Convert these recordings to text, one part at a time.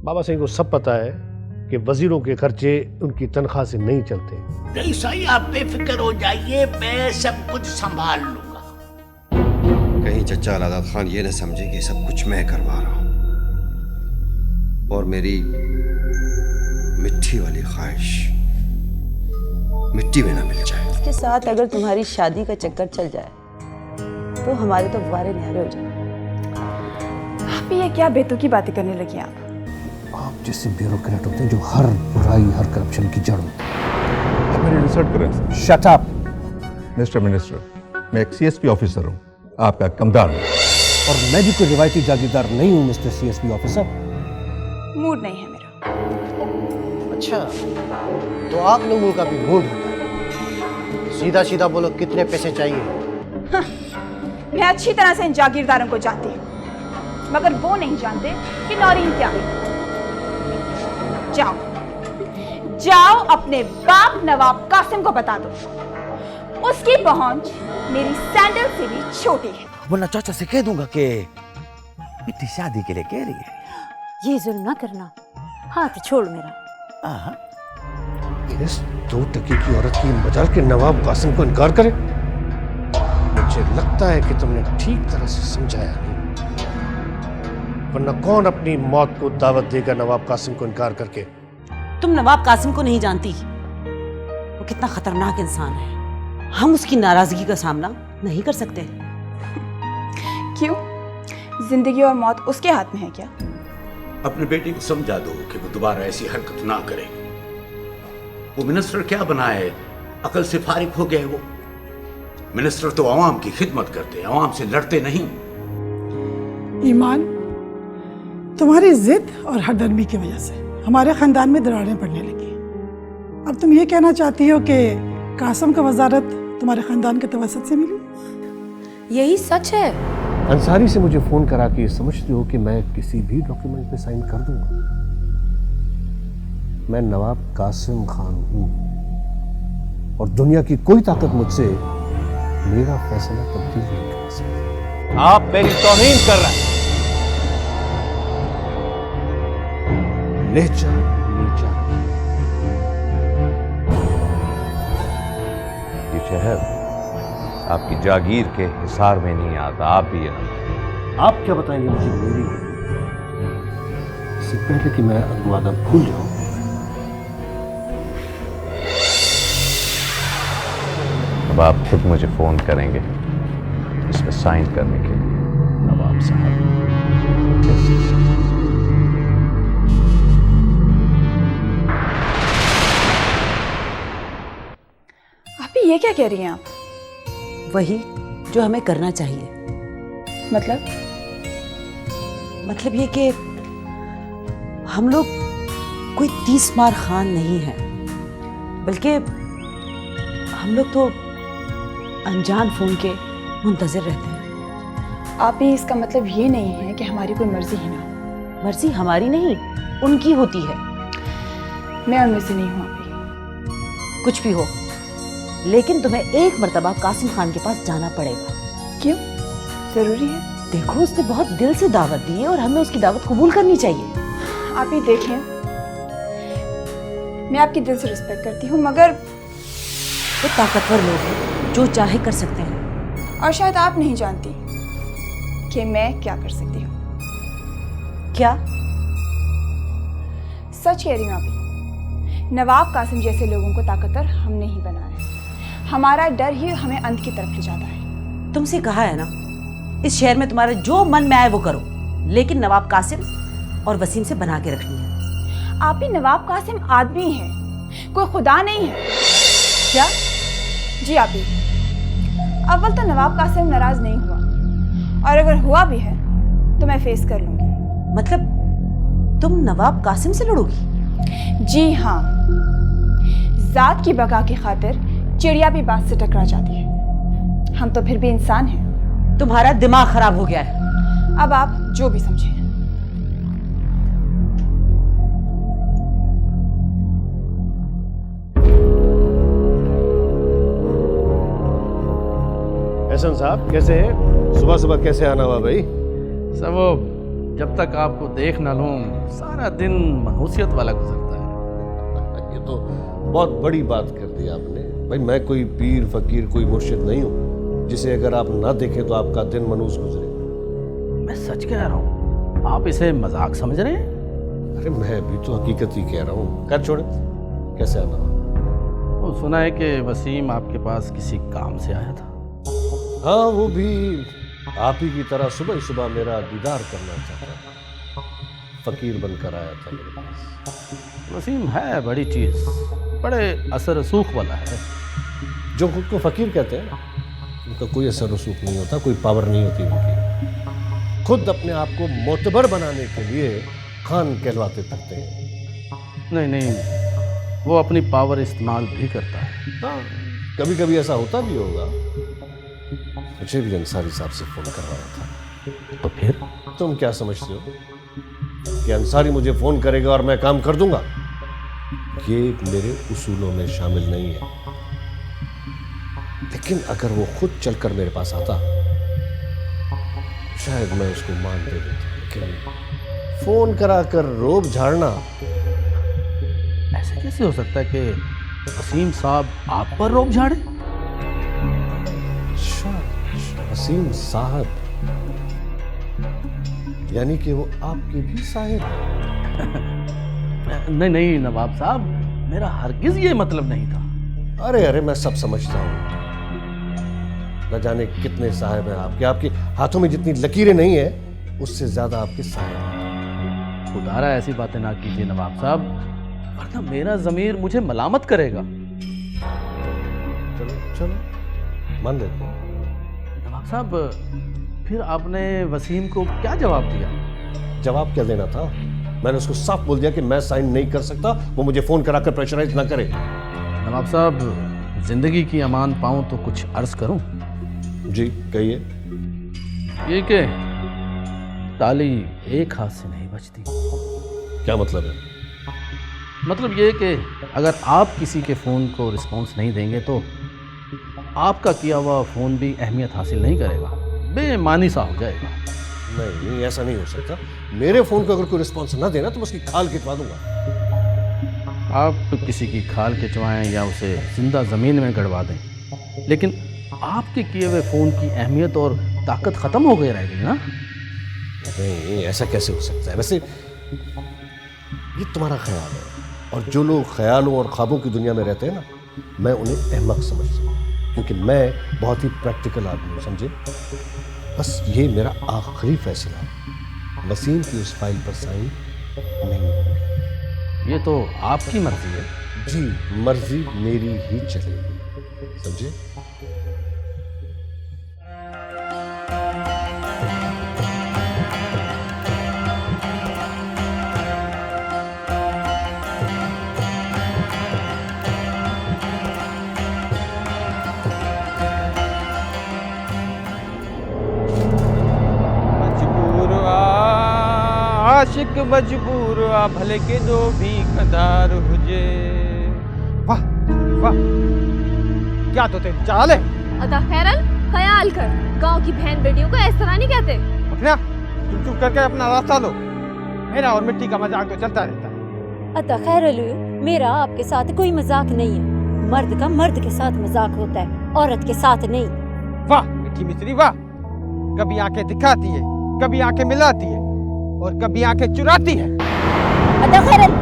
बाबा सिंह को सब पता है कि वजीरों के खर्चे उनकी तनख्वाह से नहीं चलते। नहीं सही, आप बेफिक्र हो जाइए, मैं सब कुछ संभाल लूंगा। कहीं चचा अलादत खान ये न समझे कि सब कुछ मैं करवा रहा हूं और मेरी मिट्टी वाली ख्वाहिश मिट्टी में ना मिल जाए। इसके साथ अगर तुम्हारी शादी का चक्कर चल जाए तो हमारे तो वारे न्यारे हो जाए। आप ये क्या बेतुकी बातें करने लगी आप जैसे ब्यूरोक्रेट होते हैं जो हर बुराई हर करप्शन की जड़ होती है। आप मेरी रिसर्च करें। शट अप मिस्टर मिनिस्टर, मैं एक सीएसपी ऑफिसर हूँ, आपका कमदार हूँ। और मैं भी कोई रिवायती जागीरदार नहीं हूँ मिस्टर सीएसपी ऑफिसर। मूड नहीं है मेरा। अच्छा, तो आप लोगों का भी मूड होता है। सीधा सीधा बोलो, कितने पैसे चाहिए? मैं अच्छी तरह से इन जागीरदारों को जानती हूँ, मगर वो नहीं जानते कि नौरीन क्या है। जाओ जाओ अपने बाप नवाब कासिम को बता दो, उसकी पहुंच मेरी सैंडल से भी छोटी है। वरना चाचा से कह दूंगा कि मिट्टी शादी के लिए कह रही है। ये जुल्म ना करना, हाथ छोड़ मेरा। इस 2 टके की औरत की मजाल के नवाब कासिम को इनकार करे? मुझे लगता है कि तुमने ठीक तरह से समझाया नहीं, वरना कौन अपनी मौत को दावत देगा नवाब कासिम को इनकार करके? तुम नवाब कासिम को नहीं जानती, वो कितना खतरनाक इंसान है। हम उसकी नाराजगी का सामना नहीं कर सकते। क्यों? जिंदगी और मौत उसके हाथ में है क्या? अपने बेटे को समझा दो कि वो दोबारा ऐसी हरकत ना करे। वो मिनिस्टर क्या बना है, अकल से फारिग हो गया है। वो मिनिस्टर तो आवाम की खिदमत करते हैं, आवाम से लड़ते नहीं। ईमान, तुम्हारी जिद और हरदर्मी की वजह से हमारे खानदान में दरारें पड़ने लगी। अब तुम ये कहना चाहती हो कि कासिम का वजारत तुम्हारे खानदान के तवसत से मिली? यही सच है। अंसारी से मुझे फोन करा के समझते हो कि मैं किसी भी डॉक्यूमेंट पे साइन कर दूंगा? मैं नवाब कासिम खान हूं और दुनिया की कोई ताकत मुझसे मेरा फैसला तब्दील नहीं कर सकती। आप मेरी तौहीन कर रहे हैं। लेचा नीचा। ये शहर आपकी जागीर के हिसार में नहीं आता, आप भी ये ना। आप क्या बताएंगे मुझे मेरी, इससे पहले कि मैं वादा भूल जाऊं? अब आप खुद मुझे फोन करेंगे इस पे साइन करने के लिए, नवाब साहब। आप ये क्या कह रही हैं? आप वही जो हमें करना चाहिए। मतलब ये कि हम लोग कोई 30 मार खान नहीं है, बल्कि हम लोग तो अनजान फोन के मुंतजर रहते हैं। आप ही इसका मतलब ये नहीं है कि हमारी कोई मर्जी ही ना? मर्जी हमारी नहीं, उनकी होती है। मैं उनमें से नहीं हूं। आप ही कुछ भी हो, लेकिन तुम्हें एक मर्तबा कासिम खान के पास जाना पड़ेगा। क्यों? जरूरी है? देखो, उसने बहुत दिल से दावत दी है और हमें उसकी दावत कबूल करनी चाहिए। आप ही देखें, मैं आपकी दिल से रिस्पेक्ट करती हूँ, मगर वो ताकतवर लोग हैं, जो चाहे कर सकते हैं। और शायद आप नहीं जानती कि मैं क्या कर सकती हूँ। क्या? सच कह रही हूँ। आप ही, नवाब कासिम जैसे लोगों को ताकतवर हमने ही बनाया है। हमारा डर ही हमें अंत की तरफ ले जाता है। तुमसे कहा है ना, इस शहर में तुम्हारा जो मन में आए वो करो, लेकिन नवाब कासिम और वसीम से बना के रखनी है। आप ही, नवाब कासिम आदमी है, कोई खुदा नहीं है। क्या? जी आप ही, अव्वल तो नवाब कासिम नाराज नहीं हुआ, और अगर हुआ भी है तो मैं फेस कर लूंगी। मतलब तुम नवाब कासिम से लड़ोगी? जी हाँ, जात की बका की खातिर चिड़िया भी बात से टकरा जाती है। हम तो फिर भी इंसान हैं। तुम्हारा दिमाग खराब हो गया है। अब आप जो भी समझें। एहसन साहब कैसे हैं? सुबह सुबह कैसे आना हुआ भाई? सब वो जब तक आपको देख ना लूं सारा दिन मनहूसियत वाला गुजरता है। ये तो बहुत बड़ी बात कर दी आपने। भाई मैं कोई पीर फकीर कोई मुर्शिद नहीं हूँ जिसे अगर आप ना देखें तो आपका दिन मनहूस गुजरे। मैं सच कह रहा हूँ, आप इसे मजाक समझ रहे हैं? अरे मैं भी तो हकीकत ही कह रहा हूँ। कर छोड़े, कैसे आना? वो सुना है कि वसीम आपके पास किसी काम से आया था। हाँ, वो भी आप ही की तरह सुबह ही सुबह मेरा दीदार करना चाहता था। फकीर बनकर आया था मेरे पास। वसीम है बड़ी चीज, बड़े असर रसूख वाला है। जो खुद को फकीर कहते हैं उनका कोई असर रसूख नहीं होता, कोई पावर नहीं होती उनकी। खुद अपने आप को मोतबर बनाने के लिए खान कहलवाते फिरते हैं। नहीं नहीं, वो अपनी पावर इस्तेमाल भी करता है। हाँ, कभी कभी ऐसा होता भी होगा। मुझे भी अंसारी साहब से फोन करवाया था। तो फिर तुम क्या समझते हो कि अंसारी मुझे फोन करेगा और मैं काम कर दूंगा? ये मेरे उसूलों में शामिल नहीं है। लेकिन अगर वो खुद चलकर मेरे पास आता शायद मैं उसको मान दे देता, लेकिन फोन कराकर रोब झाड़ना। ऐसे कैसे हो सकता है कि वसीम साहब आप पर रोब झाड़े? वसीम साहब यानी कि वो आपके भी साहिब हैं? नहीं नहीं नवाब साहब, मेरा हरगिज ये मतलब नहीं था। अरे अरे, मैं सब समझता हूँ। न जाने कितने साहिब हैं आपके। आपके हाथों में जितनी लकीरें नहीं है उससे ज्यादा आपके साहिब हैं। खुदारा ऐसी बातें ना कीजिए नवाब साहब, वरना मेरा जमीर मुझे मलामत करेगा। चलो चलो, मान लेते हैं। नवाब साहब, फिर आपने वसीम को क्या जवाब दिया? जवाब क्या देना था? मैंने उसको साफ बोल दिया कि मैं साइन नहीं कर सकता, वो मुझे फोन कराकर प्रेशराइज ना करे। नवाब साहब, जिंदगी की अमान पाऊं तो कुछ अर्ज करूं? जी कहिए। ये कि ताली एक हाथ से नहीं बजती। क्या मतलब है? मतलब ये कि अगर आप किसी के फ़ोन को रिस्पॉन्स नहीं देंगे तो आपका किया हुआ फ़ोन भी अहमियत हासिल नहीं करेगा, बेमानी सा हो जाएगा। नहीं, ऐसा नहीं हो सकता। मेरे फ़ोन को अगर कोई रिस्पॉन्स ना देना तो मैं उसकी खाल खिंचवा दूंगा। आप तो किसी की खाल खिंचवाएं या उसे जिंदा ज़मीन में गड़वा दें, लेकिन आपके किए हुए फ़ोन की अहमियत और ताकत ख़त्म हो गई रहेगी ना? नहीं, ऐसा कैसे हो सकता है? वैसे ये तुम्हारा ख्याल है, और जो लोग ख्यालों और ख्वाबों की दुनिया में रहते हैं ना, मैं उन्हें अहमक समझता हूँ, क्योंकि मैं बहुत ही प्रैक्टिकल आदमी हूँ, समझे? बस ये मेरा आखिरी फैसला है, वसीम की उस फाइल पर साइन नहीं होगी। ये तो आपकी मर्जी है। जी, मर्जी मेरी ही चलेगी, समझे? आशिक मजबूर आ भले के जो भी कदार हुजे। वाह वाह, क्या तो तेरी चाल है। अदा खैरल, ख्याल कर, गांव की बहन बेटियों को इस तरह नहीं कहते। उठना, चुप चुप करके अपना रास्ता लो। मेरा और मिट्टी का मजाक तो चलता रहता है। अदा खैरल, मेरा आपके साथ कोई मजाक नहीं है। मर्द का मर्द के साथ मजाक होता है, औरत के साथ नहीं। वाह मिठी मिश्री वाह, कभी आंखें दिखाती है, कभी आंखें मिलाती है और कभी आंखें चुराती है। अदा खैरल,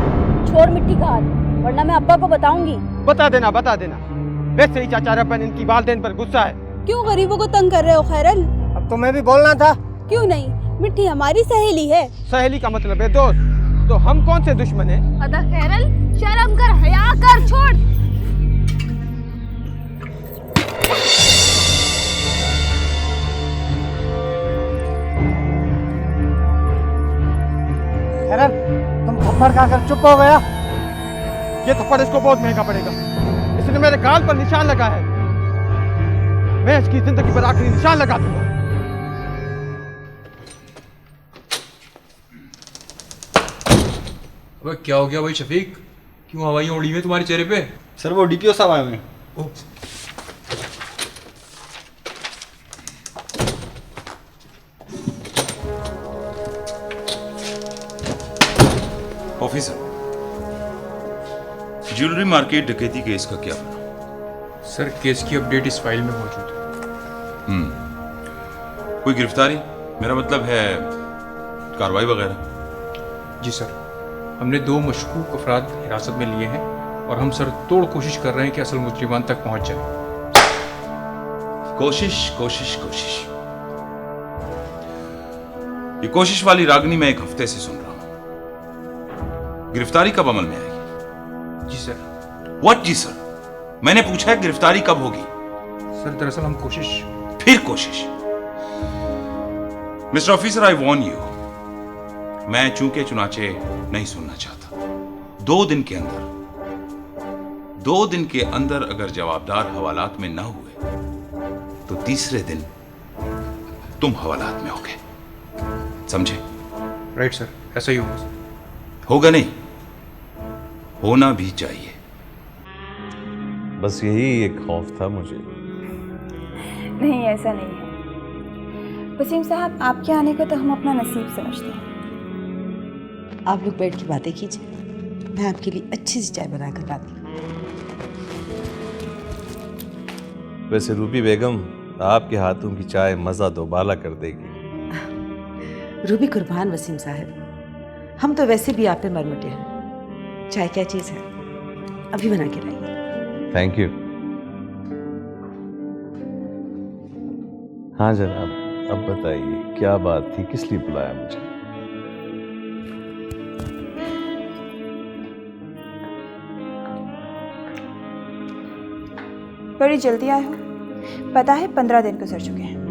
छोड़ मिट्टी का हाथ, वरना मैं अब्बा को बताऊंगी। बता देना बता देना। वैसे ही चाचा रब्बन इनकी वालदेन पर गुस्सा है। क्यों गरीबों को तंग कर रहे हो खैरल? अब तुम्हें भी बोलना था। क्यों नहीं, मिट्टी हमारी सहेली है। सहेली का मतलब है दोस्त, तो हम कौन से दुश्मन हैं? अदा खैरल, शर्म कर, हया कर, छोड़। खैरल, तुम थप्पड़ खाकर चुप हो गया। ये थप्पड़ इसको बहुत महंगा पड़ेगा। इसने मेरे गाल पर निशान लगा है, मैं इसकी जिंदगी पर आखिरी निशान लगा दूंगा। अबे क्या हो गया भाई शफीक, क्यों हवाइयाँ उड़ी हुई तुम्हारे चेहरे पे? सर वो डीपीओ साहब आए हुए हैं। ऑफिसर, ज्वेलरी मार्केट डकैती केस का क्या बना? सर केस की अपडेट इस फाइल में मौजूद है। कोई गिरफ्तारी? मेरा मतलब है कार्रवाई वगैरह? जी सर, हमने 2 मशकूक अफराद हिरासत में लिए हैं और हम सर तोड़ कोशिश कर रहे हैं कि असल मुजरिमान तक पहुंच जाए। कोशिश कोशिश कोशिश, ये कोशिश वाली रागनी मैं 1 हफ्ते से सुन रहा हूं। गिरफ्तारी कब अमल में आएगी? जी सर। व्हाट जी सर? मैंने पूछा है गिरफ्तारी कब होगी? सर दरअसल हम कोशिश। फिर कोशिश? Mister officer, I Warne you, मैं चूंके चुनाचे नहीं सुनना चाहता। 2 दिन के अंदर अगर जवाबदार हवालात में न हुए तो तीसरे दिन तुम हवालात में होगे, समझे? राइट सर, ऐसा ही होगा। होगा नहीं, होना भी चाहिए। बस यही एक खौफ था मुझे। नहीं, ऐसा नहीं है वसीम साहब, आपके आने को तो हम अपना नसीब समझते हैं। आप लोग बैठ के बातें कीजिए, मैं आपके लिए अच्छी सी चाय बना कर लाती हूँ। वैसे रूबी बेगम, आपके हाथों की चाय मज़ा दोबाला कर देगी। रूबी कुर्बान वसीम साहब, हम तो वैसे भी आप पे मरमटे हैं। चाय क्या चीज़ है, अभी बना के लाइए। Thank you. हाँ जनाब, अब बताइए क्या बात थी, किस लिए बुलाया मुझे? बड़ी जल्दी आए हो, पता है 15 दिन गुजर चुके हैं।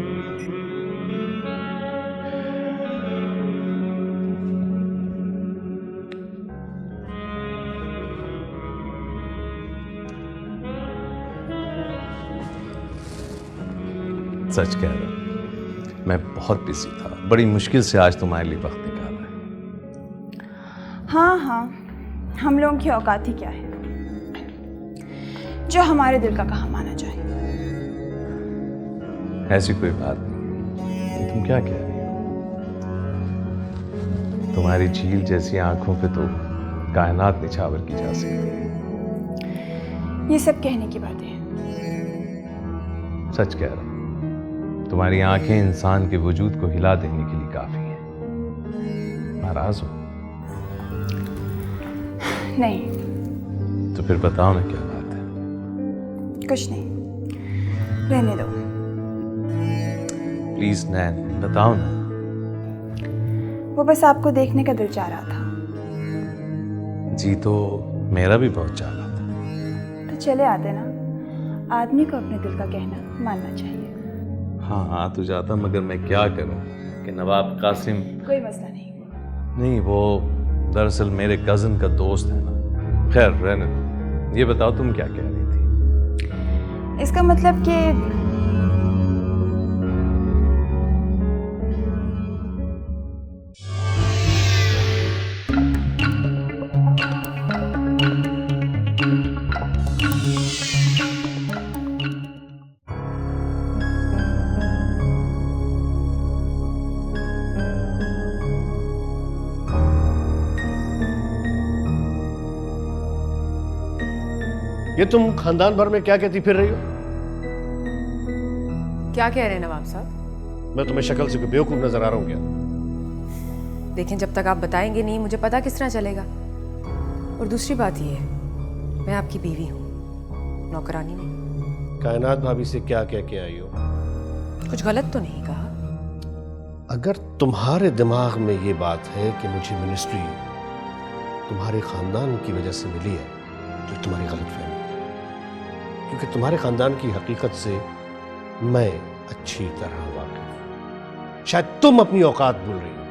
सच कह रहा हूं, मैं बहुत बिजी था, बड़ी मुश्किल से आज तुम्हारे लिए वक्त निकाला है। हाँ हाँ, हम लोगों की औकात ही क्या है जो हमारे दिल का कहा माना जाए। ऐसी कोई बात नहीं, तुम क्या कह रही हो? तुम्हारी झील जैसी आंखों पे तो कायनात निछावर की जा सकती है। ये सब कहने की बातें हैं। सच कह रहा हूं, तुम्हारी आंखें इंसान के वजूद को हिला देने के लिए काफी हैं। नाराज हो? नहीं। तो फिर बताओ ना क्या बात है? कुछ नहीं, रहने दो। प्लीज नैन, बताओ ना। वो बस आपको देखने का दिल चाह रहा था। जी तो मेरा भी बहुत चाह रहा था। तो चले आते ना, आदमी को अपने दिल का कहना मानना चाहिए। हाँ आ तो जाता, मगर मैं क्या करूं कि नवाब कासिम। कोई मसला नहीं। नहीं, वो दरअसल मेरे कजन का दोस्त है ना। खैर रहने दो, ये बताओ तुम क्या कह रही थी? इसका मतलब कि ये तुम खानदान भर में क्या कहती फिर रही हो? क्या कह रहे हैं नवाब साहब? मैं तुम्हें शक्ल से कोई बेवकूफ नजर आ रहा हूं क्या? देखें, जब तक आप बताएंगे नहीं मुझे पता किस तरह चलेगा। और दूसरी बात ये है, मैं आपकी बीवी हूँ, नौकरानी नहीं। कायनात भाभी से क्या कह के आई हो? कुछ गलत तो नहीं कहा? अगर तुम्हारे दिमाग में ये बात है कि मुझे मिनिस्ट्री तुम्हारे खानदान की वजह से मिली है, तो तुम्हारी गलतफहमी है। क्योंकि तुम्हारे खानदान की हकीकत से मैं अच्छी तरह वाकिफ हूं। शायद तुम अपनी औकात भूल रही हो।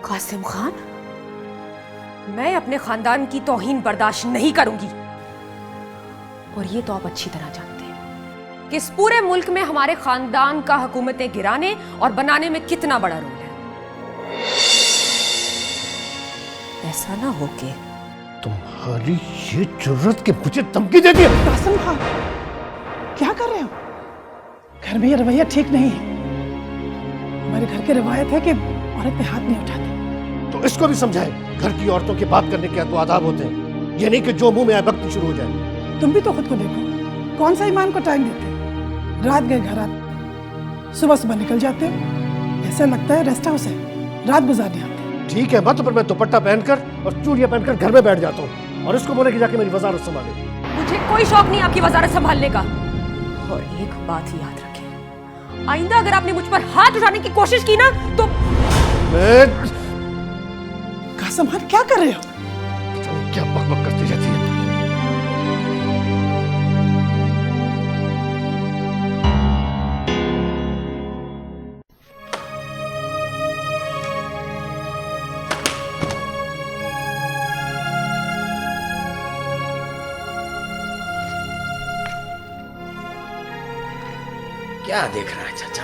कासिम खान, मैं अपने खानदान की तौहीन बर्दाश्त नहीं करूंगी। और ये तो आप अच्छी तरह जानते हैं कि इस पूरे मुल्क में हमारे खानदान का हुकूमतें गिराने और बनाने में कितना बड़ा रोल है। ऐसा ना हो के तुम्हारी ये जुर्रत के मुझे धमकी देती है। कासिम खान, क्या कर रहे हो? घर में ये रवैया ठीक नहीं है। हमारे घर की रिवायत है कि औरत पे हाथ नहीं उठाते। तो इसको भी समझाए, घर की औरतों की बात करने के तो आदाब होते हैं, ये नहीं कि जो मुंह में आए बकती शुरू हो जाए। तुम भी तो खुद को देखो, कौन सा ईमान को टाइम देते? रात गए घर आते, सुबह सुबह निकल जाते हो, ऐसा लगता है रेस्ट हाउस है, रात गुजारने आते। ठीक है, मत पर मैं दुपट्टा पहनकर और चूड़ियां पहनकर घर में बैठ जाता हूँ और इसको बोले कि जाके मेरी वजारत संभाले। मुझे कोई शौक नहीं आपकी वजारत संभालने का। और एक बात ही याद रखें, आइंदा अगर आपने मुझ पर हाथ उठाने की कोशिश की ना तो कासम खान क्या कर रहे हो? क्या बकबक करती रहती है। क्या देख रहा है चाचा?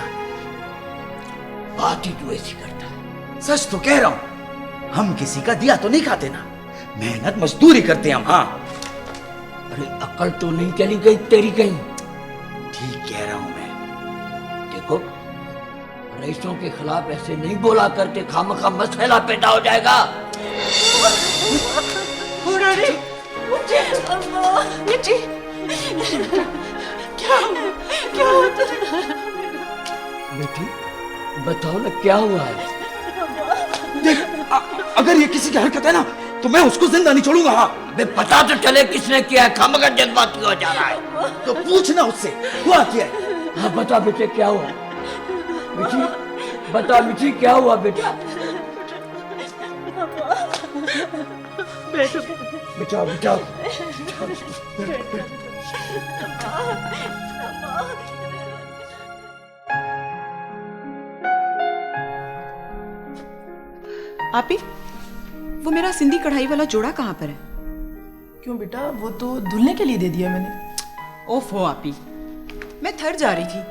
बात ही तू ऐसी करता है। सच तो कह रहा हूं, हम किसी का दिया तो नहीं खाते ना, मेहनत मजदूरी करते हैं हम। हाँ, अरे अकल तो नहीं चली गई तेरी कहीं? ठीक कह रहा हूं मैं। देखो, रईसों के खिलाफ ऐसे नहीं बोला करके, खामखा मसला पैदा हो जाएगा। क्या होता बेटी, बताओ ना क्या हुआ है? देख, अगर ये किसी की हरकत है ना तो मैं उसको जिंदा नहीं छोड़ूंगा। हाँ, बे पता तो चले किसने किया है, खामखा जज्बाती हो जा रहा है। तो पूछना उससे हुआ क्या है। हाँ बता बेटे, क्या हुआ? मिठी, बता मिठी, क्या हुआ बेटा? बचाओ बचाओ। आपी, वो मेरा सिंधी कढ़ाई वाला जोड़ा कहाँ पर है? क्यों बेटा, वो तो धुलने के लिए दे दिया मैंने। ओफो आपी, मैं थर जा रही थी,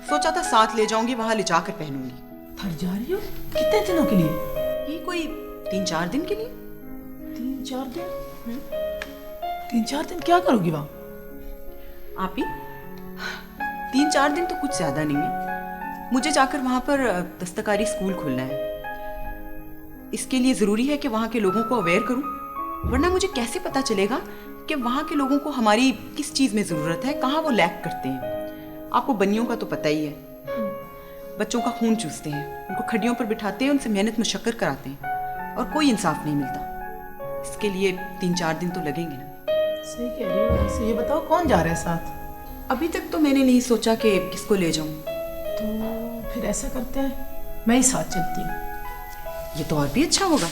सोचा था साथ ले जाऊंगी, वहां ले जाकर पहनूंगी। थर जा रही हो? कितने दिनों के लिए? ये कोई 3-4 दिन के लिए। 3-4 दिन? 3-4 दिन क्या करोगी वहां? आपी, 3-4 दिन तो कुछ ज्यादा नहीं है। मुझे जाकर वहां पर दस्तकारी स्कूल खोलना है। इसके लिए जरूरी है कि वहां के लोगों को अवेयर करूं, वरना मुझे कैसे पता चलेगा कि वहां के लोगों को हमारी किस चीज में जरूरत है, कहाँ वो लैक करते हैं। आपको बनियों का तो पता ही है, बच्चों का खून चूसते हैं, उनको खड्डियों पर बिठाते हैं, उनसे मेहनत मुशक्कर कराते हैं और कोई इंसाफ नहीं मिलता। इसके लिए 3-4 दिन तो लगेंगे ना। सही कह रही हो। वैसे ये बताओ, कौन जा रहा है साथ? अभी तक तो मैंने नहीं सोचा कि किसको ले जाऊं। तो फिर ऐसा करते हैं, मैं ही साथ चलती हूँ। ये तो और भी अच्छा होगा।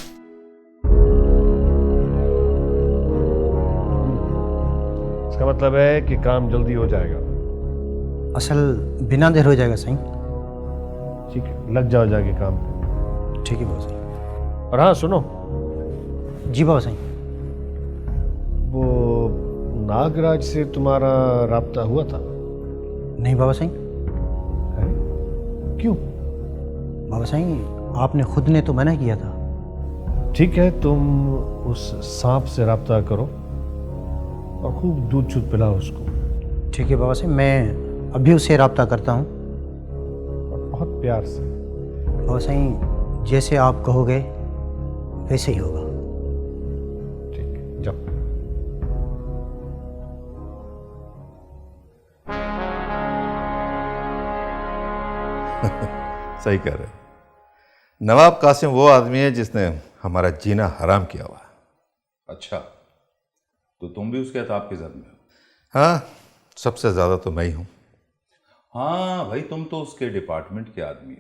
इसका मतलब है कि काम जल्दी हो जाएगा। असल बिना देर हो जाएगा सही। ठीक है, लग जाओ जाके काम पे। ठीक है बाबा सही। और हाँ सुनो। जी बाबा सही। वो नागराज से तुम्हारा राब्ता हुआ था? नहीं बाबा सही। क्यों? बाबा सही, आपने खुद ने तो मना किया था। ठीक है, तुम उस सांप से राब्ता करो और खूब दूध छूट पिलाओ उसको। ठीक है बाबा सही, मैं अभी उससे राब्ता करता हूँ। और बहुत प्यार से। बाबा सही, जैसे आप कहोगे वैसे ही होगा। ठीक है, जाओ। सही कह रहे हो। नवाब कासिम वो आदमी है जिसने हमारा जीना हराम किया हुआ है। अच्छा, तो तुम भी उसके अताब की जद में हो? हाँ, सबसे ज़्यादा तो मैं ही हूँ। हाँ भाई, तुम तो उसके डिपार्टमेंट के आदमी हो।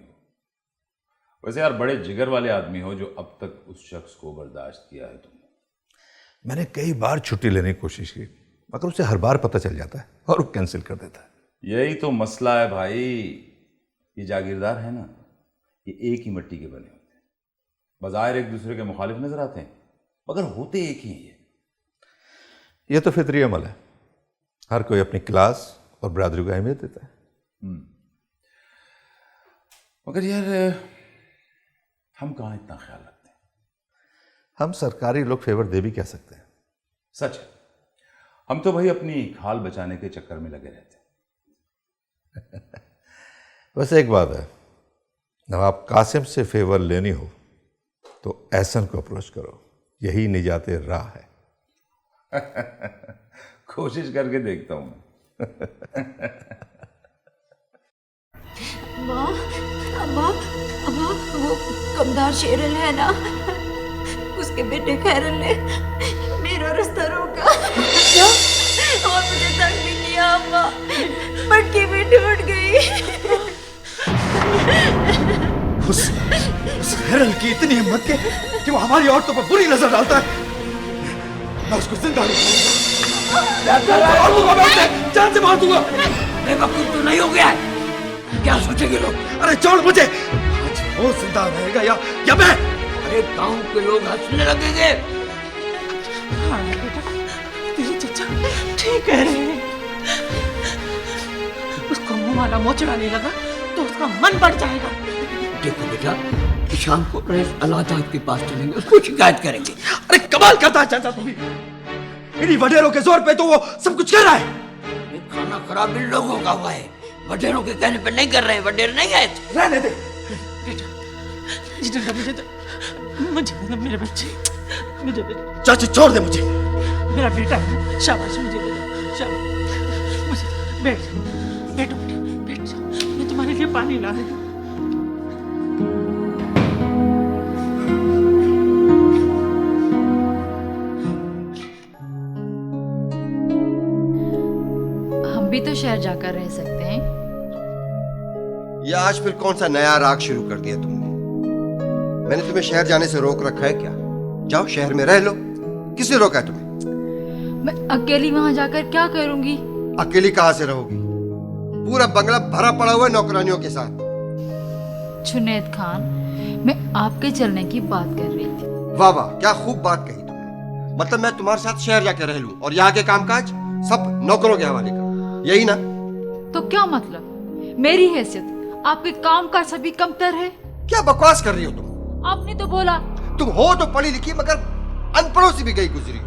वैसे यार, बड़े जिगर वाले आदमी हो जो अब तक उस शख्स को बर्दाश्त किया है तुमने। मैंने कई बार छुट्टी लेने की कोशिश की, मगर उसे हर बार पता चल जाता है और वो कैंसिल कर देता है। यही तो मसला है भाई। ये जागीरदार है ना, ये एक ही मिट्टी के बने होते हैं। बज़ाहिर एक दूसरे के मुखालिफ नजर आते हैं, मगर होते एक ही हैं। ये तो फितरी अमल है, हर कोई अपनी क्लास और बरादरी को अहमियत देता है। मगर यार, हम कहाँ इतना ख्याल रखते हैं। हम सरकारी लोग फेवर दे भी कह सकते हैं। सच है, हम तो भाई अपनी खाल बचाने के चक्कर में लगे रहते हैं। वैसे एक बात है, नवाब कासिम से फेवर लेनी हो तो एहसन को अप्रोच करो, यही निजात राह है। कोशिश करके देखता हूं अम्मा, अम्मा, अम्मा, वो कमदार शेरल है ना, उसके बेटे खैरल ने मेरा रास्ता रोका। क्या? और मुझे तंग भी किया अम्मा, मटकी भी टूट गई। उस खैरल की इतनी हिम्मत के कि वो हमारी औरतों पर बुरी नजर डालता है। मैं उसको जिंदा जान से मार दूंगा। बेवकूफ तो नहीं हो गया है? क्या सोचेंगे लोग? अरे छोड़ मुझे, आज वो जिंदा रहेगा या मैं। अरे गांव के लोग हंसने लगेंगे। हाँ बेटा, तेरी चचा ठीक कह रहे हैं। उसको मुंह वाला मोचड़ा नहीं लगा तो उसका मन बढ़ जाएगा। देखो बेटा, शाम को अलादाद के पास चलेंगे, उसको शिकायत करेंगे। अरे कमाल करता है चाचा तुम भी। इन्हीं वडेरों के जोर पे तो वो सब कुछ कह रहा है। ये खाना खराब इन लोगों का हुआ है, वडेरों के कहने पे नहीं कर रहे हैं। वडेर नहीं गए। रहने दे बेटा, मुझे मेरे बच्चे, मुझे चाचा छोड़ दे मुझे। मेरा बेटा है, शाबाश, मुझे दे दो, शाबाश। मुझे बैठ जाओ, बैठो बेटा, बैठ जाओ, मैं तुम्हारे लिए पानी ला रही हूँ। हम भी तो शहर जाकर रह सकते हैं। ये आज फिर कौन सा नया राग शुरू कर दिया तुमने? मैंने तुम्हें शहर जाने से रोक रखा है क्या? जाओ शहर में रह लो। किसने रोका है तुम्हें? मैं अकेली वहां जाकर क्या करूंगी? अकेली कहां से रहोगी? पूरा बंगला भरा पड़ा हुआ है नौकरानियों के साथ। जुनैद खान, मैं आपके चलने की बात कर रही थी। वाह वाह, क्या खूब बात कही तुमने। मतलब मैं तुम्हारे साथ शहर जाकर रह लूं और यहाँ के कामकाज सब नौकरों के हवाले करूं, यही ना? तो क्या मतलब? मेरी हैसियत आपके काम का सभी कमतर है? क्या बकवास कर रही हो तुम? आपने तो बोला तुम हो तो पढ़ी लिखी मगर अनपढ़ों से भी गई गुजरी।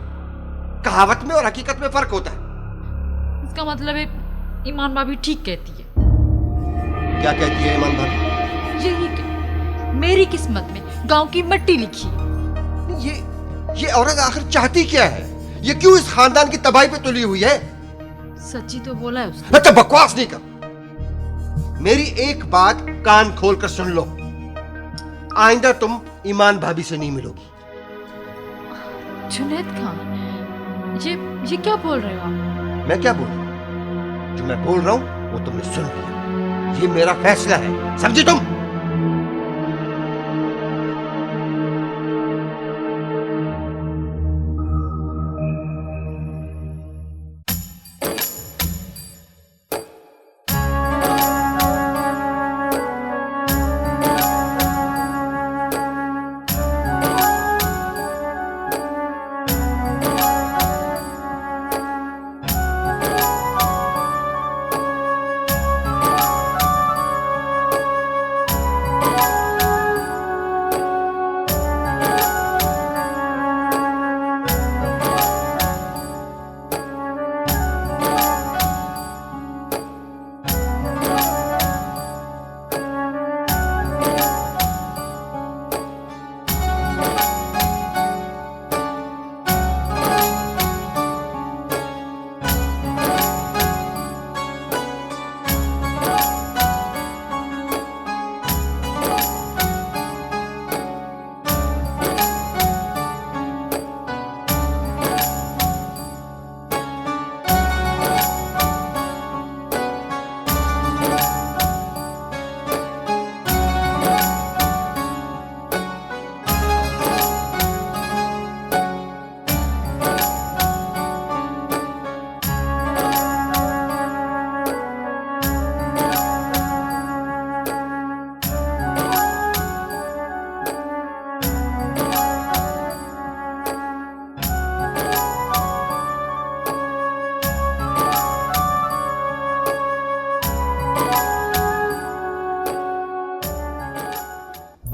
कहावत में और हकीकत में फर्क होता है। इसका मतलब है ईमान भाभी ठीक कहती है। क्या कहती है ईमान भाभी? यही कि मेरी किस्मत में गांव की मिट्टी लिखी है। ये औरत आखिर चाहती क्या है? ये क्यों इस खानदान की तबाही पे तुली हुई है? सच्ची तो बोला है उसने। अच्छा बकवास नहीं कर। मेरी एक बात कान खोल कर सुन लो, आइंदा तुम ईमान भाभी से नहीं मिलोगी। जुनैद खान, ये क्या बोल रहे हो आप? मैं क्या बोल रहा हूं? जो मैं बोल रहा हूं वो तुमने सुन लिया। ये मेरा फैसला है, समझी तुम?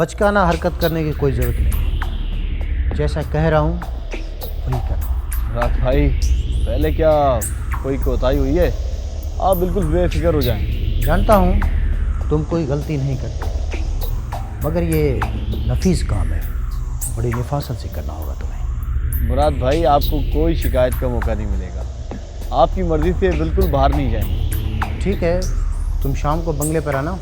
बचकाना हरकत करने की कोई ज़रूरत नहीं। जैसा कह रहा हूँ वही कर। रात भाई, पहले क्या कोई कोताही हुई है? आप बिल्कुल बेफिक्र हो जाएं। जानता हूँ तुम कोई गलती नहीं करते, मगर ये नफीस काम है, बड़ी निफासत से करना होगा तुम्हें। मुराद भाई, आपको कोई शिकायत का मौका नहीं मिलेगा। आपकी मर्जी से बिल्कुल बाहर नहीं जाएंगे। ठीक है, तुम शाम को बंगले पर आना,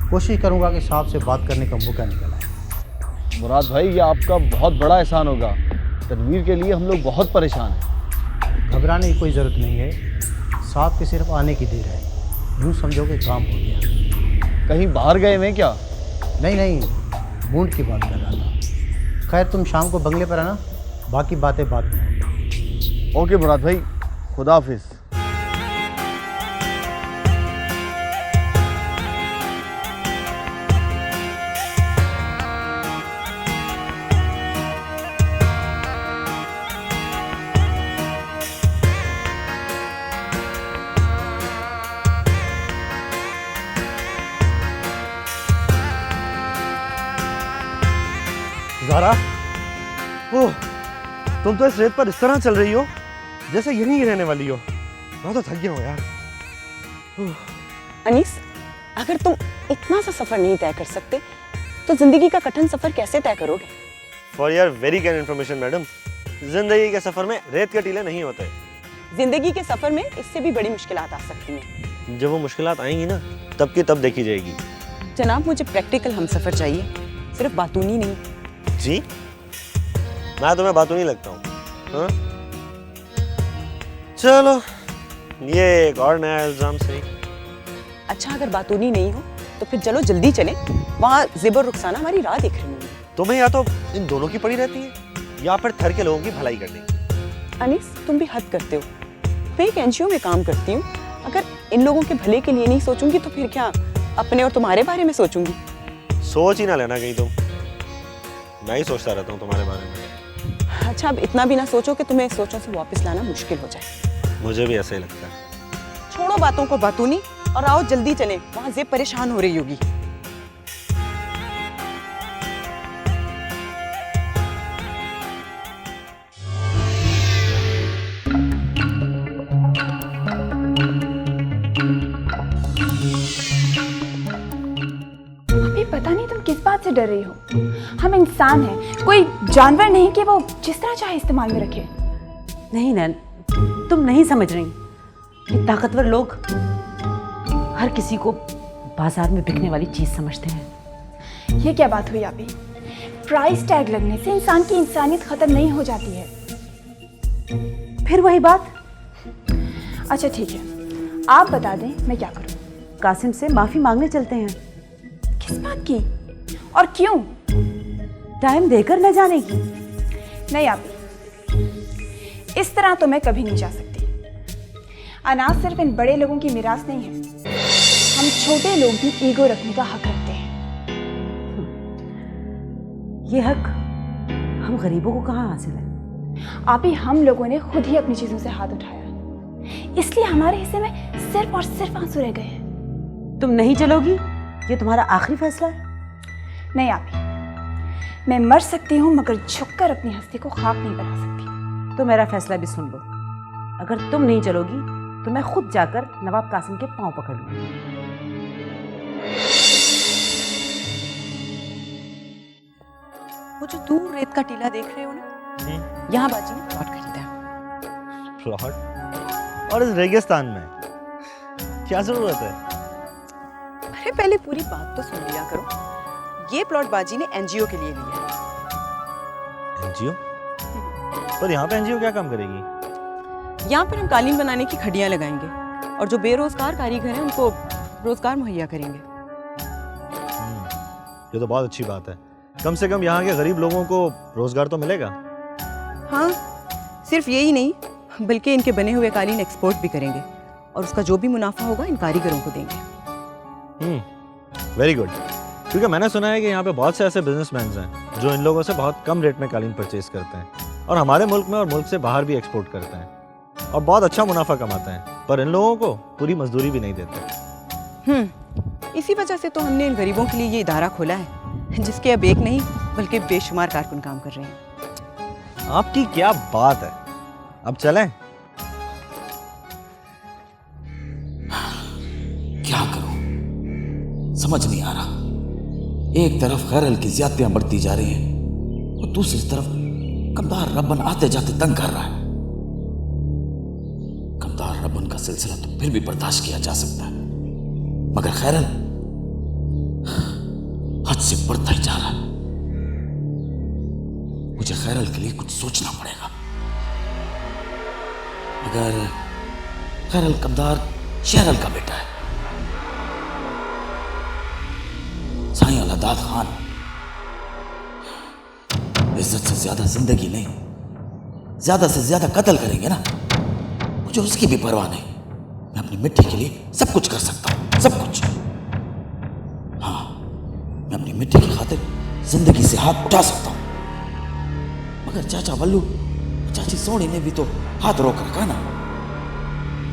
कोशिश करूंगा कि साहब से बात करने का मौका निकल आए। मुराद भाई, ये आपका बहुत बड़ा एहसान होगा। तनवीर के लिए हम लोग बहुत परेशान हैं। घबराने की कोई ज़रूरत नहीं है, साहब के सिर्फ आने की देर है। यूँ समझो कि काम हो गया। कहीं बाहर गए हैं क्या? नहीं, बूंद की बात कर रहा था। खैर, तुम शाम को बंगले पर आना, बाकी बातें बात में। ओके मुराद भाई, खुदा हाफिज़। ज़ारा, ओह, तुम तो इस रेत पर इस तरह चल रही हो जैसे यहीं रहने वाली हो। मैं तो थक गया हूँ यार। अनीस, अगर तुम इतना सा सफर नहीं तय कर सकते तो जिंदगी का कठिन सफर कैसे तय करोगे? For your very can information madam, जिंदगी के सफर में रेत के टीले नहीं होते। जिंदगी के सफर में इससे भी बड़ी मुश्किलात आ सकती हैं। जब वो मुश्किलात आएंगी ना, तब की तब देखी जाएगी। जनाब, मुझे प्रैक्टिकल हम सफर चाहिए, सिर्फ बातूनी नहीं। जी, मैं तुम्हें बातूनी लगता हूँ? हाँ? चलो, ये एक और नया इल्जाम सही। अच्छा, अगर बातूनी नहीं हो तो फिर चलो जल्दी चलें। वहाँ ज़ेब और रुखसाना हमारी राह देख रही हैं। तुम्हें या तो इन दोनों की पड़ी रहती है या फिर थर के लोगों की भलाई करने की। अनीस, तुम भी हद करते हो। मैं एक एनजीओ में काम करती हूँ। अगर इन लोगों के भले के लिए नहीं सोचूंगी तो फिर क्या अपने और तुम्हारे बारे में सोचूंगी? सोच ही ना लेना कहीं तुम। मैं ही सोचता रहता हूँ तुम्हारे बारे में। अच्छा, अब इतना भी ना सोचो कि तुम्हें सोचों से वापस लाना मुश्किल हो जाए। मुझे भी ऐसा ही लगता है। छोड़ो बातों को बातूनी और आओ जल्दी चलें। वहाँ ज़ेब परेशान हो रही होगी। अभी पता नहीं तुम किस बात से डर रही हो। हम इंसान हैं, कोई जानवर नहीं कि वो जिस तरह चाहे इस्तेमाल में रखे। नहीं नैन, तुम नहीं समझ रही कि ताकतवर लोग हर किसी को बाजार में बिकने वाली चीज समझते हैं। ये क्या बात हुई अभी? प्राइस टैग लगने से इंसान की इंसानियत खत्म नहीं हो जाती है। फिर वही बात। अच्छा ठीक है, आप बता दें मैं क्या करूं। कासिम से माफी मांगने चलते हैं। किस बात की और क्यों? टाइम देकर न जाने की। नहीं आप, इस तरह तो मैं कभी नहीं जा सकती। अनाज सिर्फ इन बड़े लोगों की मिरास नहीं है, हम छोटे लोग भी ईगो रखने का हक रखते हैं। ये हक हम गरीबों को कहाँ हासिल है? आप ही, हम लोगों ने खुद ही अपनी चीजों से हाथ उठाया, इसलिए हमारे हिस्से में सिर्फ और सिर्फ आंसू रह गए हैं। तुम नहीं चलोगी? ये तुम्हारा आखिरी फैसला है? नहीं आप, मैं मर सकती हूँ मगर झुककर अपनी हस्ती को खाक नहीं बना सकती। तो मेरा फैसला भी सुन लो। अगर तुम नहीं चलोगी तो मैं खुद जाकर नवाब कासिम के पांव पकड़ लूंगी। वो जो दूर रेत का टीला देख रहे हो ना, यहाँ बाजी ने प्लॉट खरीदा है। प्लॉट? और इस रेगिस्तान में क्या जरूरत है? अरे पहले पूरी बात तो सुन लिया करो। ये प्लॉट बाजी ने एनजीओ के लिए लिया है। एनजीओ? पर यहाँ पे एनजीओ क्या काम करेगी? यहाँ पर हम कालीन बनाने की खड़ियाँ लगाएंगे और जो बेरोजगार कारीगर हैं उनको रोजगार मुहैया करेंगे। ये तो बहुत अच्छी बात है। कम से कम यहाँ के गरीब लोगों को रोजगार तो मिलेगा। हाँ, सिर्फ यही नहीं बल्कि इनके बने हुए कालीन एक्सपोर्ट भी करेंगे और उसका जो भी मुनाफा होगा इन कारीगरों को देंगे। Very good. क्योंकि मैंने सुना है कि यहाँ पे बहुत से ऐसे बिजनेसमैन हैं जो इन लोगों से बहुत कम रेट में कालीन परचेज करते हैं और हमारे मुल्क में और मुल्क से बाहर भी एक्सपोर्ट करते हैं और बहुत अच्छा मुनाफा कमाते हैं, पर इन लोगों को पूरी मजदूरी भी नहीं देते। इसी वजह से तो हमने इन गरीबों के लिए ये इदारा खोला है जिसके अब एक नहीं बल्कि बेशुमार कारकुन काम कर रहे हैं। आपकी क्या बात है। अब चलें? क्या करूं समझ नहीं आ रहा। एक तरफ खैरल की ज्यादतियां बढ़ती जा रही हैं, और दूसरी तरफ कमदार रब्बन आते जाते तंग कर रहा है। कमदार रब्बन का सिलसिला तो फिर भी बर्दाश्त किया जा सकता है, मगर खैरल हद से बढ़ता ही जा रहा है। मुझे खैरल के लिए कुछ सोचना पड़ेगा। अगर खैरल कमदार शहरल का बेटा है, साईं अलादाद खान इज्जत से ज्यादा जिंदगी नहीं, ज्यादा से ज्यादा कत्ल करेंगे ना, मुझे उसकी भी परवाह नहीं। मैं अपनी मिट्टी के लिए सब कुछ कर सकता हूं, सब कुछ। हाँ, मैं अपनी मिट्टी की खातिर जिंदगी से हाथ उठा सकता हूं। मगर चाचा वल्लू, चाची सोनी ने भी तो हाथ रोक रखा ना।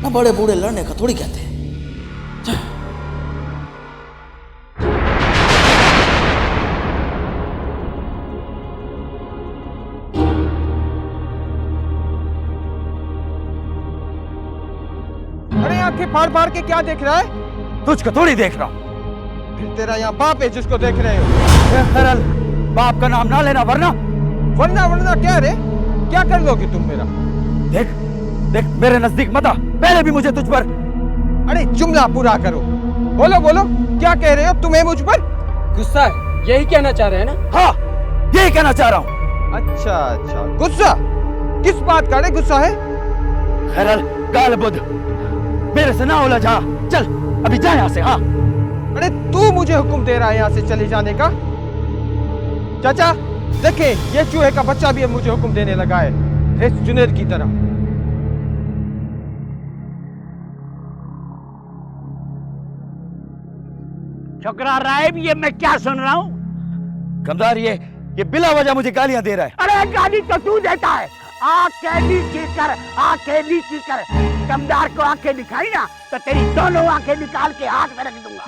ना बड़े बूढ़े लड़ने का थोड़ी कहते हैं। अरे आंखें फाड़ फाड़ के क्या देख रहा है? तुझको थोड़ी देख रहा हूं। फिर तेरा यहाँ बाप है जिसको देख रहे हो। खैरल, बाप का नाम ना लेना, वरना वरना क्या रे? क्या कर लोगे तुम मेरा? देख देख, मेरे नजदीक मत आ, पहले भी मुझे तुझ पर। अरे जुमला पूरा करो। बोलो बोलो, क्या कह रहे हो? तुम्हें मुझ पर गुस्सा है, यही कहना चाह रहे हैं ना? हाँ, यही कहना चाह रहा हूँ। अच्छा, गुस्सा किस बात का रे? गुस्सा है खैरल, गाल बुध, मेरे से ना उलझा। चल अभी जा यहाँ से। हाँ, अरे तू मुझे हुक्म दे रहा है यहाँ से चले जाने का? चाचा देखे, ये चूहे का बच्चा भी अब मुझे हुक्म देने लगा है, इस जुनेद की तरह। छोकरा राइब, ये मैं क्या सुन रहा हूँ? कमदार, ये बिला वजह मुझे गालियां दे रहा है। अरे गाली तो तू देता है। आंखें नीची कर, आंखें नीची कर। कमदार को आंखें दिखाई ना तो तेरी दोनों आंखें निकाल के हाथ में रख दूंगा।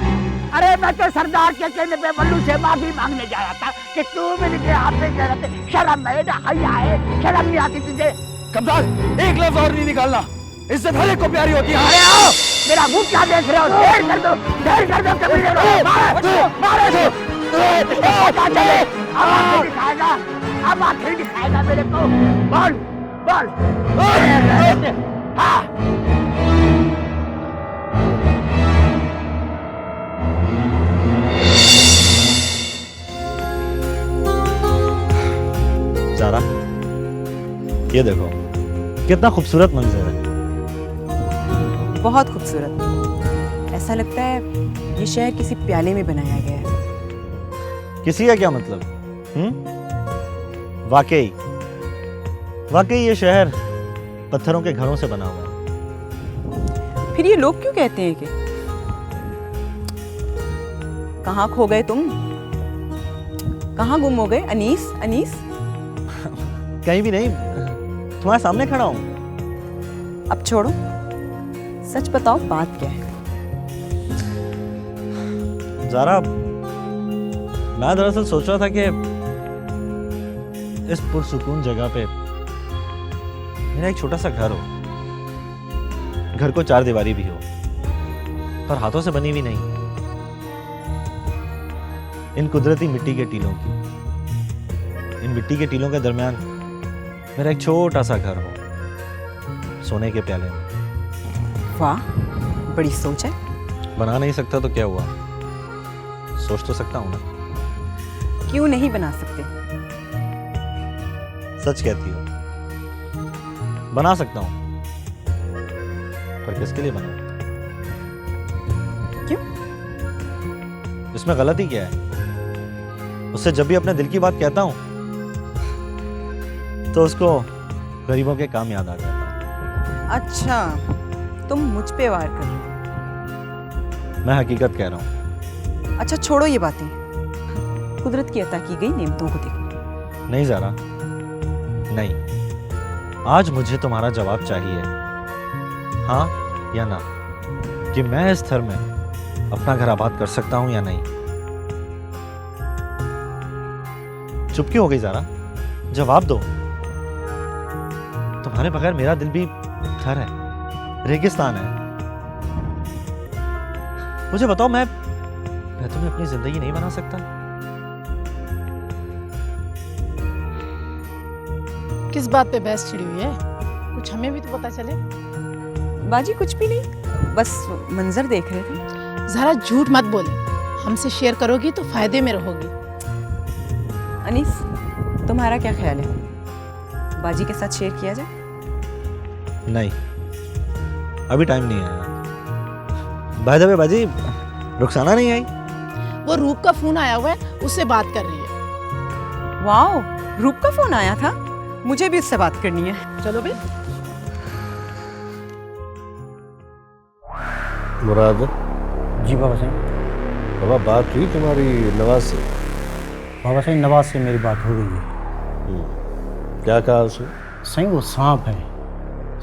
अरे मैं तो सरदार के कहने पे वल्लू से माफी मांगने जाया था कि तू मेरे हाथ में कह रहे थे। शर्म है ना, हया है, शर्म नहीं आती तुझे? कमदार, एक लफ्ज और नहीं निकालना, इज्जत हर एक को प्यारी होती है। अरे आओ, मेरा मुंह क्या देख रहे हो? ढेर कर दो, ढेर कर दो। कभी मारे पता चले। अब आंखें दिखाएगा, अब आंखें दिखाएगा मेरे को। बोल बोल। हाँ, ज़ारा, ये देखो कितना खूबसूरत मंजर है। बहुत खूबसूरत। ऐसा लगता है ये शहर किसी प्याले में बनाया गया है। किसी का क्या मतलब? वाकई ये शहर पत्थरों के घरों से बना हुआ है। फिर ये लोग क्यों कहते हैं कि कहाँ खो गए तुम? कहाँ गुम हो गए? अनीस, अनीस? कहीं भी नहीं, तुम्हारे सामने खड़ा हूं। अब छोड़ो, सच बताओ बात क्या है? ज़ारा, मैं दरअसल सोच रहा था कि इस पुरसुकून जगह पे मेरा एक छोटा सा घर हो। घर को चार दीवारी भी हो, पर हाथों से बनी हुई नहीं, इन कुदरती मिट्टी के टीलों की। इन मिट्टी के टीलों के दरमियान मेरा एक छोटा सा घर हो, सोने के प्याले में। वाह, बड़ी सोच है। बना नहीं सकता तो क्या हुआ, सोच तो सकता हूं ना। क्यों नहीं बना सकते? सच कहती हो। बना सकता हूं, पर किसके लिए बनाऊं? क्यों? इसमें गलती क्या है? उससे जब भी अपने दिल की बात कहता हूं तो उसको गरीबों के काम याद आ जाता है। अच्छा, तुम मुझ पे वार कर रहे हो? मैं हकीकत कह रहा हूं। अच्छा छोड़ो ये बातें, कुदरत की अता की गई नेमतों को देखो। नहीं ज़ारा, नहीं। आज मुझे तुम्हारा जवाब चाहिए, हाँ या ना, कि मैं इस घर में अपना घर आबाद कर सकता हूं या नहीं। चुप क्यों हो गई ज़ारा? जवाब दो। तुम्हारे बगैर मेरा दिल भी घर है, रेगिस्तान है। मुझे बताओ, मैं तुम्हें अपनी जिंदगी नहीं बना सकता? किस बात पे बहस छिड़ी हुई है? कुछ हमें भी तो पता चले। बाजी कुछ भी नहीं, बस मंजर देख रहे थे। जरा झूठ मत बोले, हमसे शेयर करोगी तो फायदे में रहोगी। अनीस, तुम्हारा क्या ख्याल है, बाजी के साथ शेयर किया जाए? नहीं, अभी टाइम नहीं आया। बाय द वे बाजी, रुखसाना नहीं आई? वो रूप का फोन आया हुआ है, उससे बात कर रही है। वाओ, रूप का फोन आया था, मुझे भी उससे बात करनी है। चलो भाई। मुराद जी बाबा साईं। बाबा बात हुई तुम्हारी नवाज से? बाबा साईं, नवाज से मेरी बात हो गई है। क्या कहा उसने? साईं वो सांप है,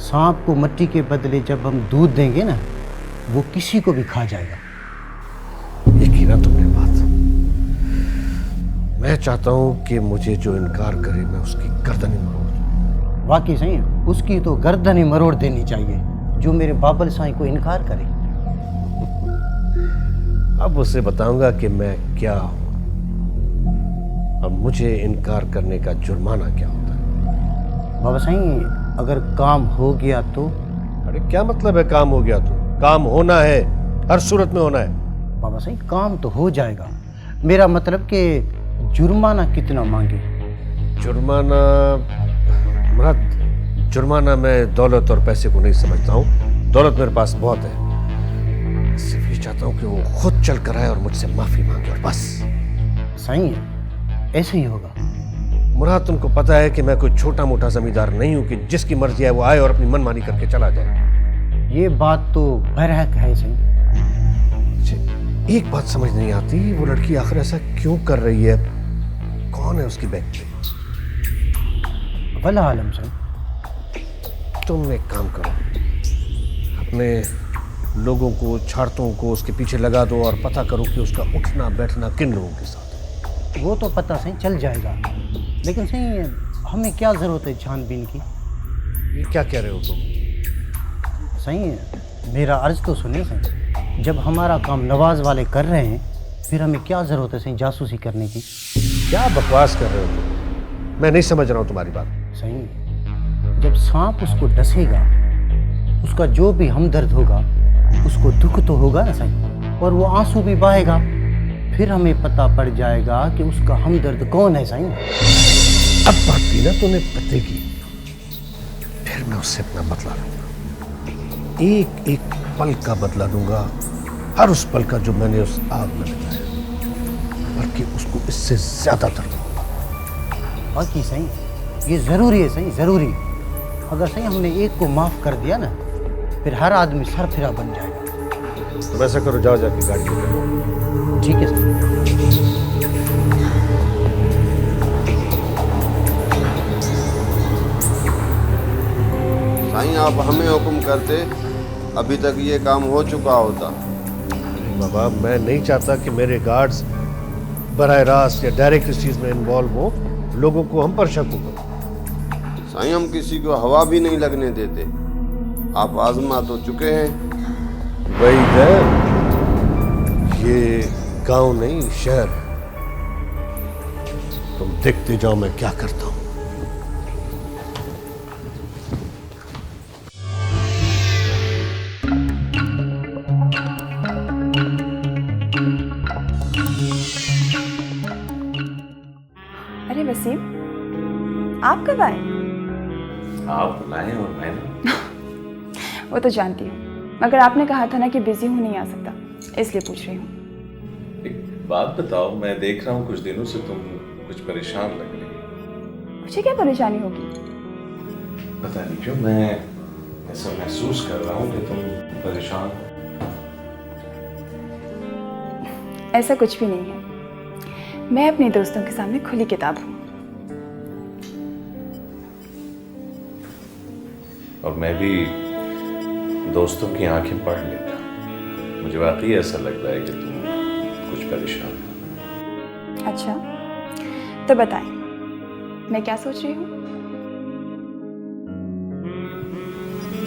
सांप को मट्टी के बदले जब हम दूध देंगे ना, वो किसी को भी खा जाएगा। ये की ना तुमने बात। मैं चाहता हूं कि मुझे जो इनकार करे मैं उसकी गर्दन ही मरोड़ दूं। वाकई सही, उसकी तो गर्दन ही मरोड़ देनी चाहिए जो मेरे बाबल साईं को इनकार करे। अब उसे बताऊंगा कि मैं क्या हूं। अब मुझे इनकार करने का जुर्माना क्या होता है? बाबा साईं, अगर काम हो गया तो? अरे क्या मतलब है काम हो गया तो? काम होना है, हर सूरत में होना है। बाबा साईं, काम तो हो जाएगा, मेरा मतलब कि जुर्माना कितना मांगे? जुर्माना मुराद, जुर्माना मैं दौलत और पैसे को नहीं समझता हूँ। दौलत मेरे पास बहुत है, सिर्फ ये चाहता हूँ कि वो खुद चल कर आए और मुझसे माफी मांगे और बस। सही है, ऐसे ही होगा। मुराद, तुमको पता है कि मैं कोई छोटा मोटा जमींदार नहीं हूँ कि जिसकी मर्जी है वो आए और अपनी मनमानी करके चला जाए। ये बात तो बरहक है सही। एक बात समझ नहीं आती, वो लड़की आखिर ऐसा क्यों कर रही है? कौन है उसकी बैक पे? भला आलम सही। तुम एक काम करो, अपने लोगों को, छाड़तों को उसके पीछे लगा दो और पता करो कि उसका उठना बैठना किन लोगों के साथ है। वो तो पता सही चल जाएगा, लेकिन सही हमें क्या जरूरत है छानबीन की? ये क्या कह रहे हो तुम? सही है, मेरा अर्ज तो सुने सही। जब हमारा काम नवाज वाले कर रहे हैं, फिर हमें क्या जरूरत है सही जासूसी करने की? क्या बकवास कर रहे हो तुम? मैं नहीं समझ रहा हूँ तुम्हारी बात। सही, जब सांप उसको डसेगा, उसका जो भी हमदर्द होगा, उसको दुख तो होगा ना सही, और वो आंसू भी बहाएगा। फिर हमें पता पड़ जाएगा कि उसका हमदर्द कौन है सही। अब बात की ना तूने पते की, फिर मैं उससे अपना बदला लूंगा। एक एक पल का बदला दूंगा, हर उस पल का जो मैंने उस आग में बिताया, बल्कि उसको इससे ज्यादा दर्द होगा। बाकी सही, ये जरूरी है सही, जरूरी। अगर सही हमने एक को माफ कर दिया ना, फिर हर आदमी सरफिरा बन जाएगा। तो वैसा करो, जाओ जाके गाड़ी लेकर आओ। ठीक है सर। साईं, आप हमें हुक्म करते, अभी तक ये काम हो चुका होता। बाबा, मैं नहीं चाहता कि मेरे गार्ड्स बराह रास्त या डायरेक्ट इस चीज में इन्वॉल्व हो, लोगों को हम पर शक होगा। साईं, हम किसी को हवा भी नहीं लगने देते। आप आजमा तो चुके हैं। वही है, ये गांव नहीं शहर है। तुम देखते जाओ मैं क्या करता हूं। अरे वसीम, आप कब आए? आप बुलाएं और मैंने वो तो जानती हूँ, मगर आपने कहा था ना कि बिजी हूँ, नहीं आ सकता, इसलिए पूछ रही हूँ। एक बात बताओ, मैं देख रहा हूँ कुछ दिनों से तुम कुछ परेशान लग रही हो। मुझे क्या परेशानी होगी? पता नहीं क्यों मैं ऐसा महसूस कर रहा हूँ कि तुम परेशान हो। ऐसा कुछ भी नहीं है, मैं अपने दोस्तों के सामने खुली किताब हूँ। और मैं भी दोस्तों की आंखें पढ़ लेता, मुझे वाकई ऐसा लगता है कि तुम कुछ परेशान हो। अच्छा, तो बताएं, मैं क्या सोच रही हूँ?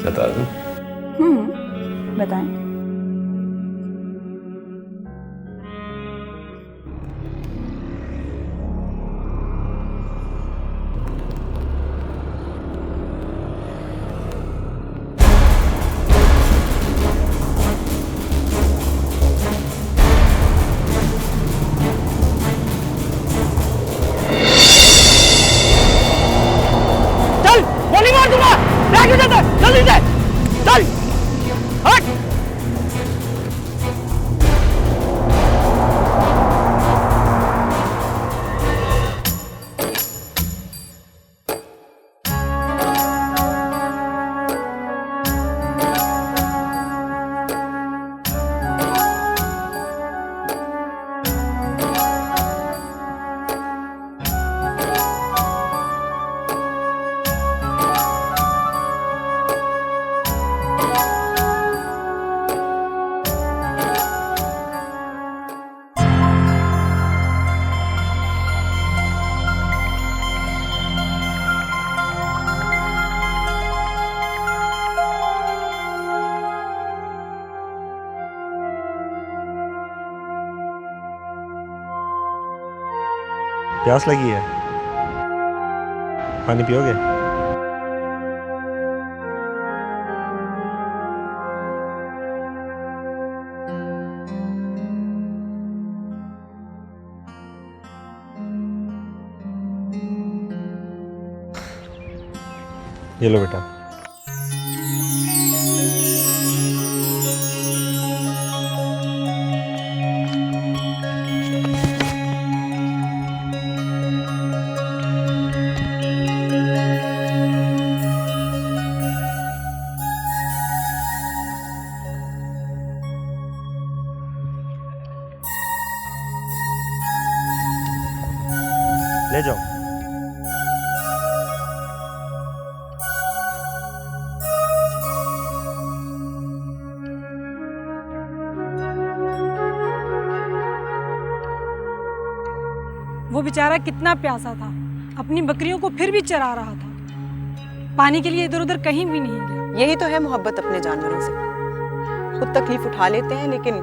बता दूं? बताएं। प्यास लगी है, पानी पियोगे? ये लो बेटा। ले जाओ। वो बेचारा कितना प्यासा था, अपनी बकरियों को फिर भी चरा रहा था, पानी के लिए इधर उधर कहीं भी नहीं गया। यही तो है मोहब्बत अपने जानवरों से। खुद तकलीफ उठा लेते हैं लेकिन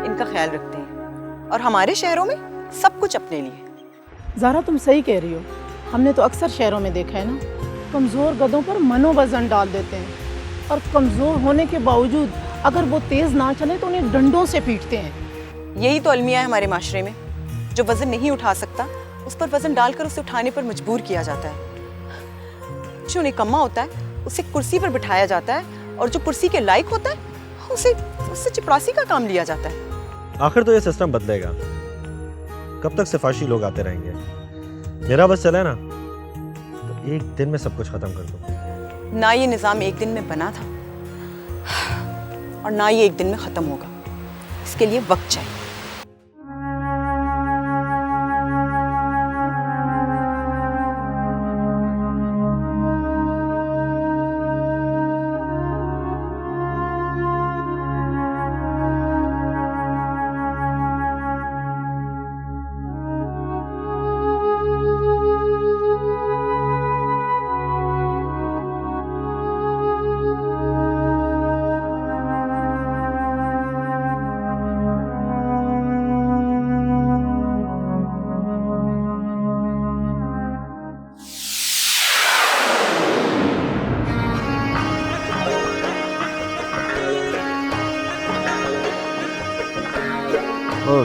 इनका ख्याल रखते हैं। और हमारे शहरों में सब कुछ अपने लिए। ज़ारा तुम सही कह रही हो, हमने तो अक्सर शहरों में देखा है ना, कमज़ोर गधों पर मनोवजन डाल देते हैं और कमज़ोर होने के बावजूद अगर वो तेज़ ना चले तो उन्हें डंडों से पीटते हैं। यही तो अलमिया है हमारे माशरे में। जो वज़न नहीं उठा सकता उस पर वज़न डालकर उसे उठाने पर मजबूर किया जाता है। जो निकम्मा होता है उसे कुर्सी पर बिठाया जाता है और जो कुर्सी के लायक होता है उससे चपरासी का काम लिया जाता है। आखिर तो ये सिस्टम बदलेगा। कब तक सिफारिशी लोग आते रहेंगे? मेरा बस चले ना तो एक दिन में सब कुछ खत्म कर दूं। ना ये निज़ाम एक दिन में बना था और ना ये एक दिन में ख़त्म होगा। इसके लिए वक्त चाहिए।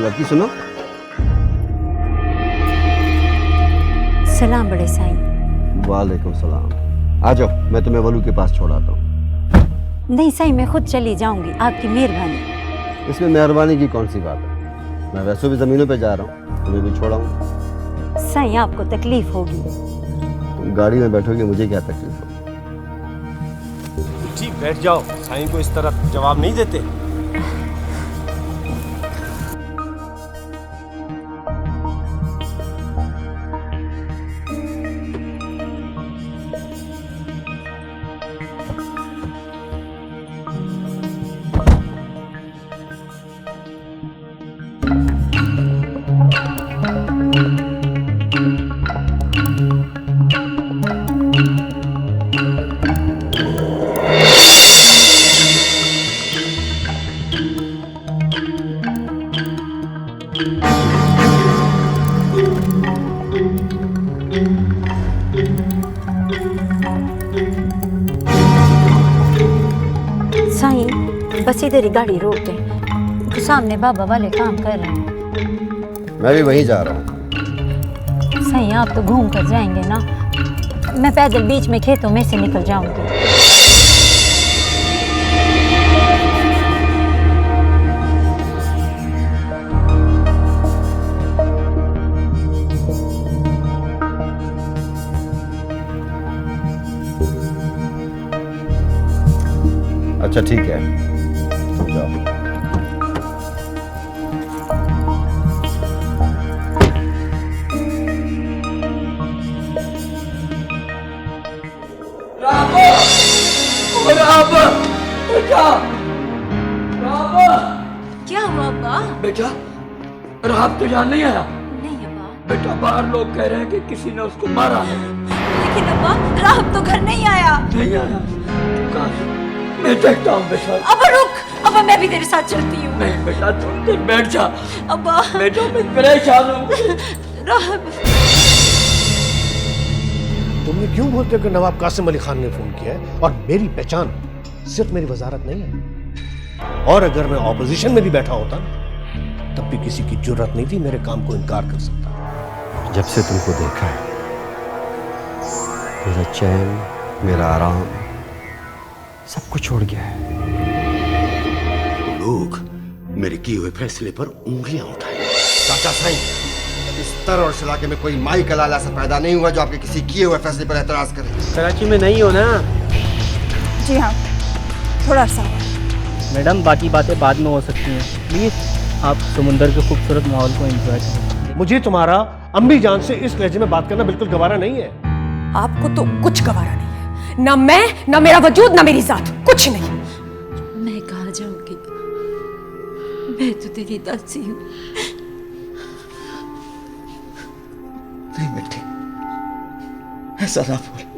लड़की सुनो। सलाम बड़े साईं। वालेकुम सलाम। आ जाओ, मैं तुम्हें वलू के पास छोड़ आता हूँ। नहीं साईं, मैं खुद चली जाऊंगी, आपकी मेहरबानी। इसमें मेहरबानी की कौन सी बात है? मैं वैसे भी ज़मीनों पे जा रहा हूँ, तुम्हें भी छोड़ाऊँ। साईं आपको तकलीफ होगी। तुम गाड़ी में बैठोगे, मुझे क्या तकलीफ होगी? ठीक, बैठ जाओ। साईं को इस तरह जवाब नहीं देते। साईं बस इधर ही गाड़ी रोक दें, तो सामने बाबा वाले काम कर रहे हैं। मैं भी वहीं जा रहा हूँ। साईं आप तो घूम कर जाएंगे ना, मैं पैदल बीच में खेतों में से निकल जाऊंगी। अच्छा ठीक है, तुम जाओ। क्या हुआ अब्बा? बेटा राहत तो यहाँ नहीं आया? नहीं अब्बा। बेटा बाहर लोग कह रहे हैं कि किसी ने उसको मारा है। लेकिन अब्बा राहत तो घर नहीं आया। नहीं आया? कहाँ? मैं देखता हूँ बेटा। अब्बा रुक, अब्बा मैं भी तेरे साथ चलती हूँ। नहीं बेटा तुम बैठ जा। अब्बा बेटा मैं परेशान हूँ। राहब। तुम ये क्यों बोलते हो कि नवाब कासिम अली खान ने फोन किया है और मेरी पहचान सिर्फ मेरी वजारत नहीं है? और अगर मैं ऑपोजिशन में भी बैठा होता तब भी किसी की जरूरत नहीं थी मेरे काम को इनकार कर सकता। जब से तुमको देखा है मेरा चैन, मेरा आराम सब कुछ छोड़ गया है। लोग मेरे किए हुए फैसले पर उंगलियां उठाए। चाचा साईं, इस तरह और इस इलाके में कोई माई का लाला सा पैदा नहीं हुआ जो आपके किसी किए हुए फैसले पर एतराज करे। कराची में नहीं हो ना? जी हाँ, थोड़ा अर्सा। मैडम बाकी बातें बाद में हो सकती हैं, प्लीज आप समुंदर के खूबसूरत माहौल को एंजॉय करें। मुझे तुम्हारा अम्मी जान से इस लहजे में बात करना बिल्कुल गवारा नहीं है। आपको तो कुछ गवारा नहीं है, ना मैं, ना मेरा वजूद, ना मेरी जात, कुछ नहीं। मैं कहाँ जाऊंगी? मैं तो तेरी दासी हूँ। नहीं बेटे, ऐसा ना बोल।